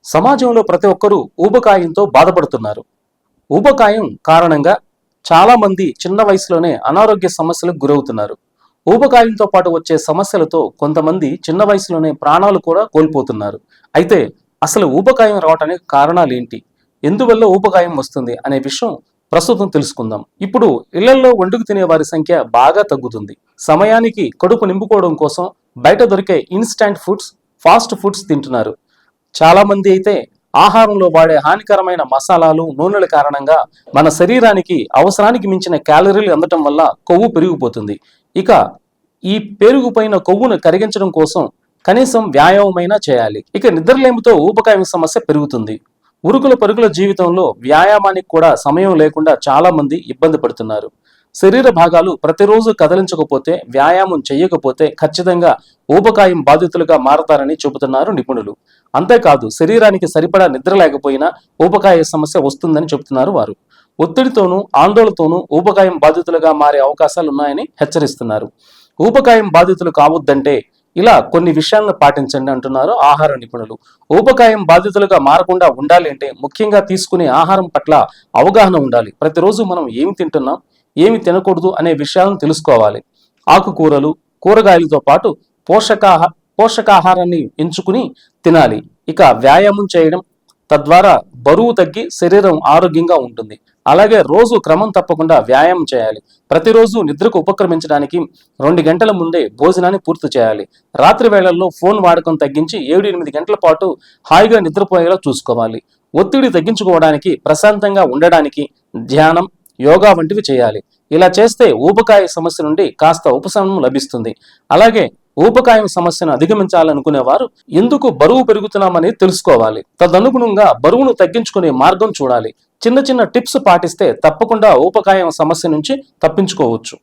సమాజంలో ప్రతి ఒక్కరూ ఊబకాయంతో బాధపడుతున్నారు. ఊబకాయం కారణంగా చాలా మంది చిన్న వయసులోనే అనారోగ్య సమస్యలకు గురవుతున్నారు. ఊబకాయంతో పాటు వచ్చే సమస్యలతో కొంతమంది చిన్న వయసులోనే ప్రాణాలు కూడా కోల్పోతున్నారు. అయితే అసలు ఊబకాయం రావడానికి కారణాలు ఏంటి? ఎందువల్ల ఊబకాయం వస్తుంది అనే విషయం ప్రస్తుతం తెలుసుకుందాం. ఇప్పుడు ఇళ్లలో వండుకు తినే వారి సంఖ్య బాగా తగ్గుతుంది. సమయానికి కడుపు నింపుకోవడం కోసం బయట దొరికే ఇన్స్టాంట్ ఫుడ్స్, ఫాస్ట్ ఫుడ్స్ తింటున్నారు. చాలా మంది అయితే ఆహారంలో వాడే హానికరమైన మసాలాలు, నూనెల కారణంగా మన శరీరానికి అవసరానికి మించిన క్యాలరీలు అందటం వల్ల కొవ్వు పెరిగిపోతుంది. ఇక ఈ పెరిగిపోయిన కొవ్వును కరిగించడం కోసం కనీసం వ్యాయామమైనా చేయాలి. ఇక నిద్రలేమితో ఊబకాయం సమస్య పెరుగుతుంది. ఉరుకుల పరుగుల జీవితంలో వ్యాయామానికి కూడా సమయం లేకుండా చాలా మంది ఇబ్బంది పడుతున్నారు. శరీర భాగాలు ప్రతిరోజు కదిలించకపోతే, వ్యాయామం చేయకపోతే ఖచ్చితంగా ఊబకాయం బాధితులుగా మారతారని చెబుతున్నారు నిపుణులు. అంతేకాదు, శరీరానికి సరిపడా నిద్ర లేకపోయినా ఊబకాయ సమస్య వస్తుందని చెబుతున్నారు వారు. ఒత్తిడితోనూ ఆందోళనతోనూ ఊబకాయం బాధితులుగా మారే అవకాశాలు ఉన్నాయని హెచ్చరిస్తున్నారు. ఊబకాయం బాధితులు కావద్దంటే ఇలా కొన్ని విషయాలను పాటించండి అంటున్నారు ఆహార నిపుణులు. ఊబకాయం బాధితులుగా మారకుండా ఉండాలి అంటే ముఖ్యంగా తీసుకునే ఆహారం పట్ల అవగాహన ఉండాలి. ప్రతిరోజు మనం ఏమి తింటున్నాం, ఏమి తినకూడదు అనే విషయాలను తెలుసుకోవాలి. ఆకుకూరలు, కూరగాయలతో పాటు పోషకాహారాన్ని ఎంచుకుని తినాలి. ఇక వ్యాయామం చేయడం, తద్వారా బరువు తగ్గి శరీరం ఆరోగ్యంగా ఉంటుంది. అలాగే రోజు క్రమం తప్పకుండా వ్యాయామం చేయాలి. ప్రతిరోజు నిద్రకు ఉపక్రమించడానికి 2 గంటల ముందే భోజనాన్ని పూర్తి చేయాలి. రాత్రి వేళల్లో ఫోన్ వాడకం తగ్గించి 7-8 గంటల పాటు హాయిగా నిద్రపోయేలా చూసుకోవాలి. ఒత్తిడి తగ్గించుకోవడానికి, ప్రశాంతంగా ఉండడానికి ధ్యానం, యోగా వంటివి చేయాలి. ఇలా చేస్తే ఊబకాయ సమస్య నుండి కాస్త ఉపశమనం లభిస్తుంది. అలాగే ఊబకాయం సమస్యను అధిగమించాలనుకునే వారు ఎందుకు బరువు పెరుగుతున్నామని తెలుసుకోవాలి. తదనుగుణంగా బరువును తగ్గించుకునే మార్గం చూడాలి. చిన్న చిన్న టిప్స్ పాటిస్తే తప్పకుండా ఊబకాయం సమస్య నుంచి తప్పించుకోవచ్చు.